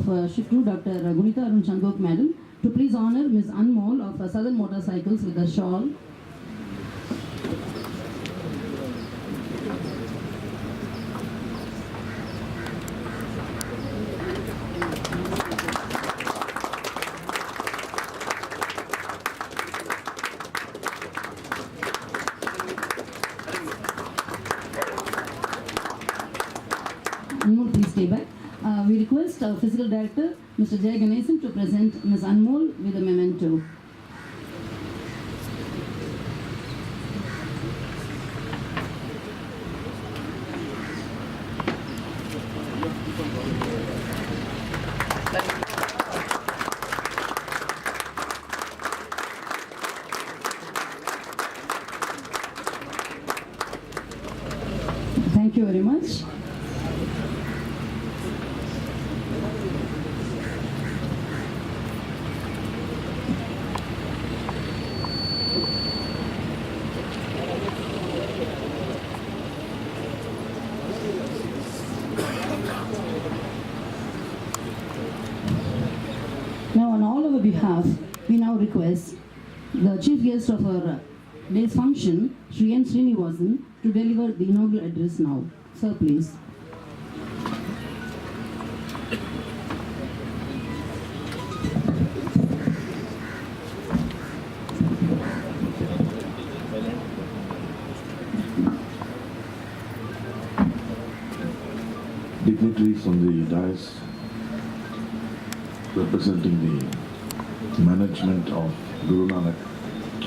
Shift 2, Dr. Gunita Arun Shankok Madam, to please honor Ms. Anmol of Southern Motorcycles with a shawl. Anmol, please stay back. We request our Physical Director, Mr. Jay Ganesan, to present Ms. Anmol with a memento. Thank you very much. Now, on all our behalf, we now request the chief guest of our day's function, Sri N. Srinivasan, to deliver the inaugural address now. Sir, please. Dignitaries from the dais representing the management of Guru Nanak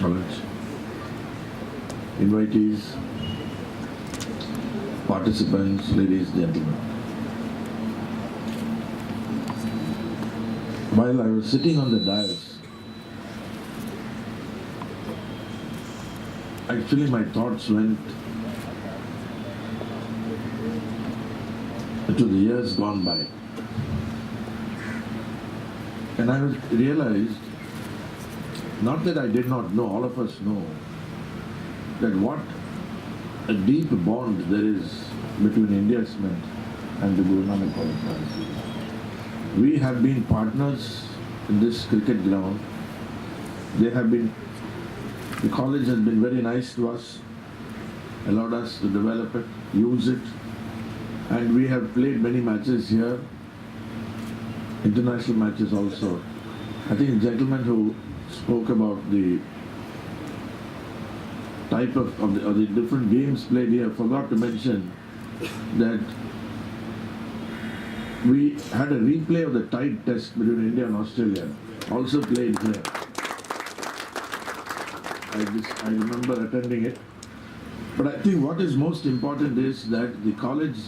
College, invitees, participants, ladies, gentlemen. While I was sitting on the dais, actually my thoughts went to the years gone by. And I realized, not that I did not know, all of us know, that what a deep bond there is between India's Mint and the Guru Nanak College. We have been partners in this cricket ground. The college has been very nice to us, allowed us to develop it, use it, and we have played many matches here, international matches also. I think the gentleman who spoke about the type of the different games played here forgot to mention that we had a replay of the tied test between India and Australia, also played here. I remember attending it. But I think what is most important is that the college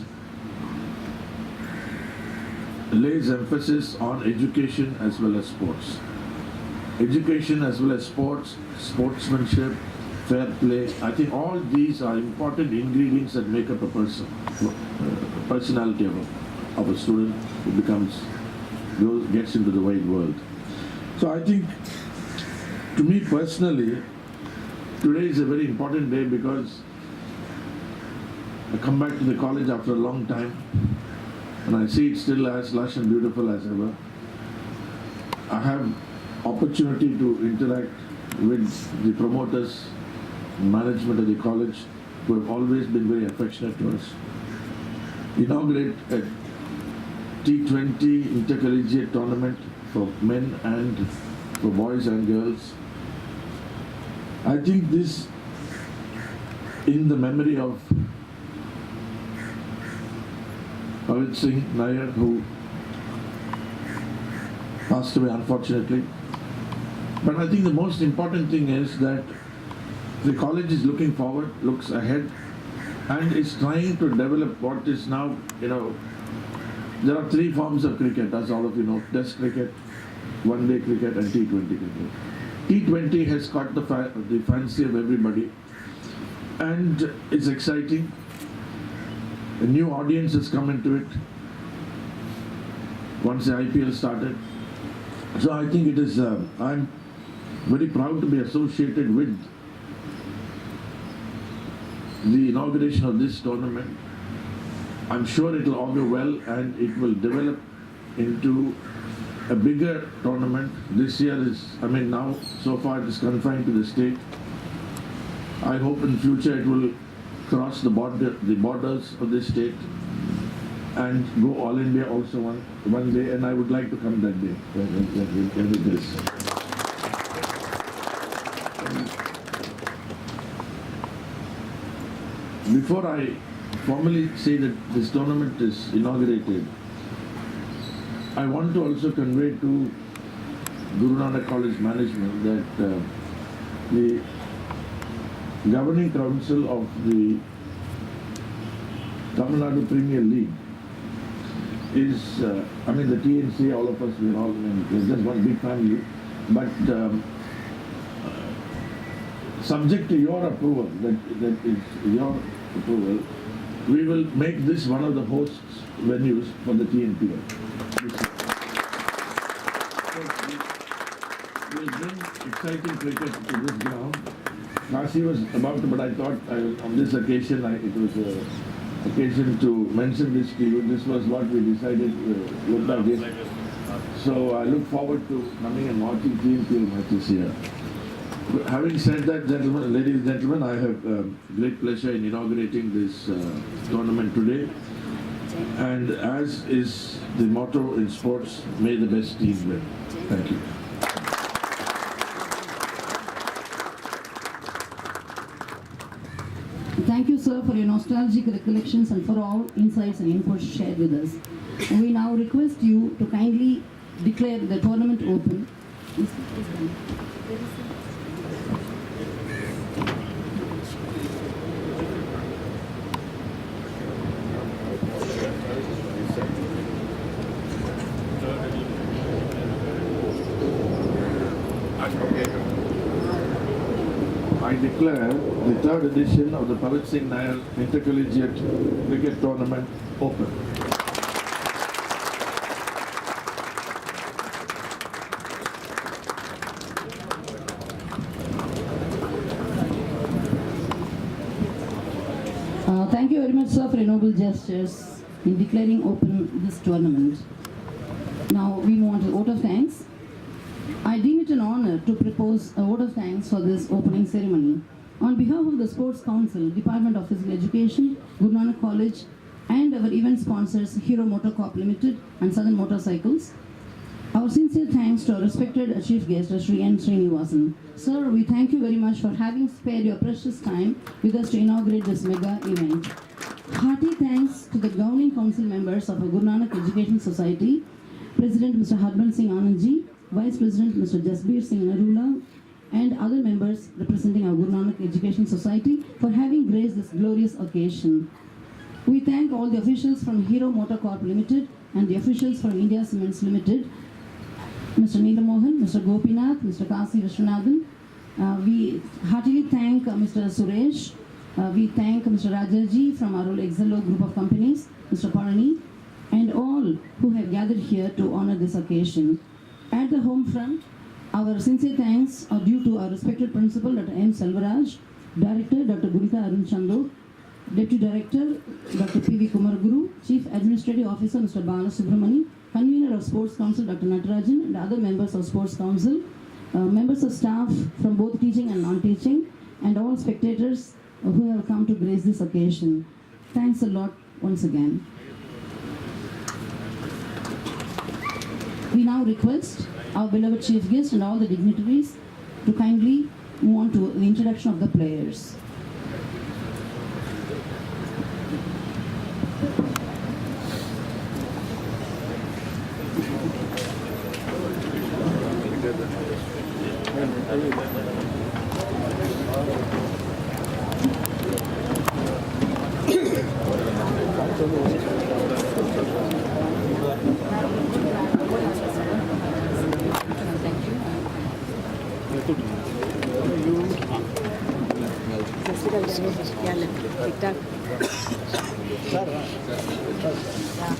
lays emphasis on education as well as sports. Education as well as sports, sportsmanship, fair play. I think all these are important ingredients that make up a person, personality of a student who gets into the wide world. So I think, to me personally, today is a very important day because I come back to the college after a long time and I see it still as lush and beautiful as ever. I have opportunity to interact with the promoters, management of the college, who have always been very affectionate to us. Inaugurate a T20 intercollegiate tournament for men and for boys and girls. I think this, in the memory of Pavit Singh Nair, who passed away unfortunately. But I think the most important thing is that the college is looking forward, looks ahead, and is trying to develop what is now, there are three forms of cricket, as all of you know: Test cricket, one-day cricket, and T20 cricket. T20 has caught the fancy of everybody, and it's exciting. A new audience has come into it once the IPL started. So I think it is, I'm very proud to be associated with the inauguration of this tournament. I'm sure it will augur well and it will develop into a bigger tournament. This year is, now so far it is confined to the state. I hope in future it will cross the borders of this state and go all India also one day, and I would like to come that day when it is. Before I formally say that this tournament is inaugurated, I want to also convey to Guru Nanak College management that the governing council of the Tamil Nadu Premier League is, the TNC, all of us, we're all, it's just one big family, but subject to your approval, that is your approval, we will make this one of the hosts venues for the TNPL. We'll bring exciting cricket to this ground. Kasi was about to, but I thought on this occasion, it was an occasion to mention this to you. This was what we decided looked like this. So I look forward to coming and watching TNPL matches here. Having said that, gentlemen, ladies and gentlemen, I have great pleasure in inaugurating this tournament today. And as is the motto in sports, may the best team win. Thank you. Thank you, sir, for your nostalgic recollections and for all insights and inputs shared with us. We now request you to kindly declare the tournament open. I declare the third edition of the Parit Singh Nair Intercollegiate Cricket Tournament open. Thank you very much, sir, for your noble gestures in declaring open this tournament. Now we move on to the vote of thanks. I deem it an honor to propose a vote of thanks for this opening ceremony. On behalf of the Sports Council, Department of Physical Education, Guru Nanak College, and our event sponsors, Hero Motor Corp Limited and Southern Motorcycles, our sincere thanks to our respected chief guest, Sri N. Srinivasan. Sir, we thank you very much for having spared your precious time with us to inaugurate this mega event. Hearty thanks to the governing council members of our Guru Nanak Education Society, President Mr. Harbans Singh Anandji, Vice President Mr. Jasbir Singh Narula, and other members representing our Guru Nanak Education Society for having graced this glorious occasion. We thank all the officials from Hero Motor Corp Limited and the officials from India Cements Limited, Mr. Neelamohan, Mr. Gopinath, Mr. Kasi Vishwanathan. We heartily thank Mr. Suresh. We thank Mr. Rajaji from our Exelo group of companies, Mr. Parani, and all who have gathered here to honor this occasion. At the home front, our sincere thanks are due to our respected principal, Dr. M. Selvaraj, Director, Dr. Gunita Arun Chandok, Deputy Director, Dr. P.V. Kumarguru, Chief Administrative Officer, Mr. Bala Subramani, Convener of Sports Council, Dr. Natarajan, and other members of Sports Council, members of staff from both teaching and non-teaching, and all spectators who have come to grace this occasion. Thanks a lot once again. We now request our beloved chief guest and all the dignitaries to kindly move on to the introduction of the players.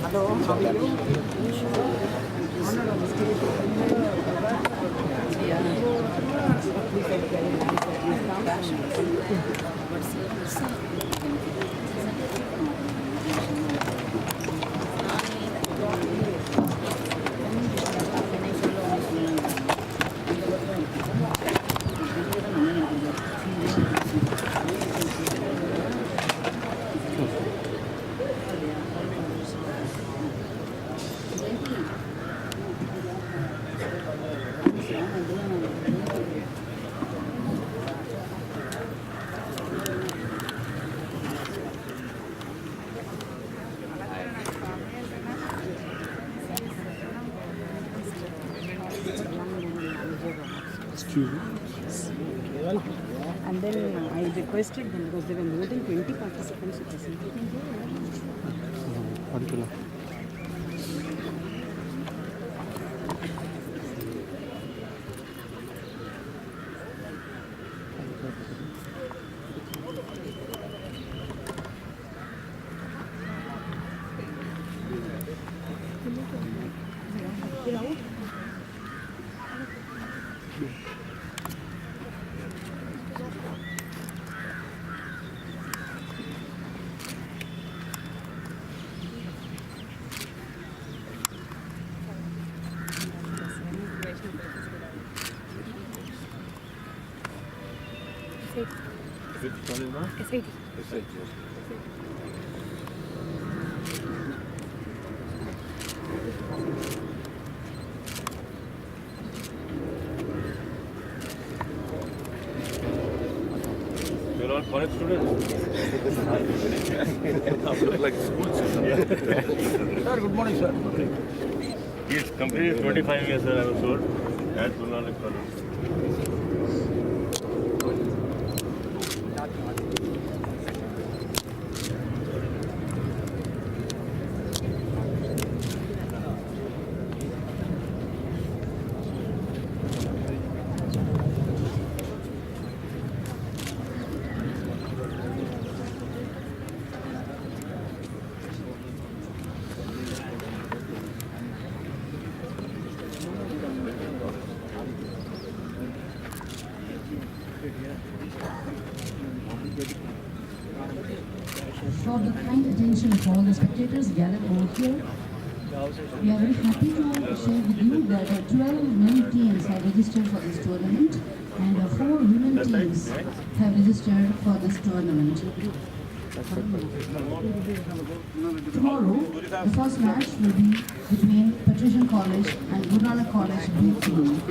Hello, how are you? And then I requested them because there were more than 20 participants. It was S8. You're all college students? Like school children. Sir, good morning, sir. He's completed 25 years, sir, I was told, at Guru College. For the kind attention of all the spectators gathered over here, we are very happy to share with you that 12 men teams have registered for this tournament and 4 women teams have registered for this tournament. Tomorrow, the first match will be between Patrician College and Guru Nanak College B team.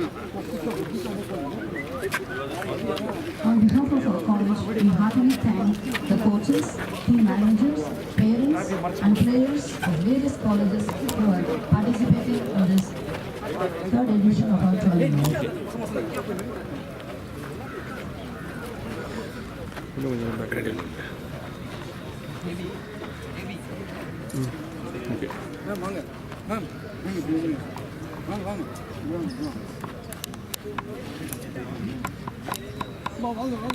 On behalf of our college, we heartily thank the coaches, team managers, parents and players of various colleges who are participating in this third edition of our tournament. Ma'am, வாங்க. Ma'am, வாங்க. வாங்க.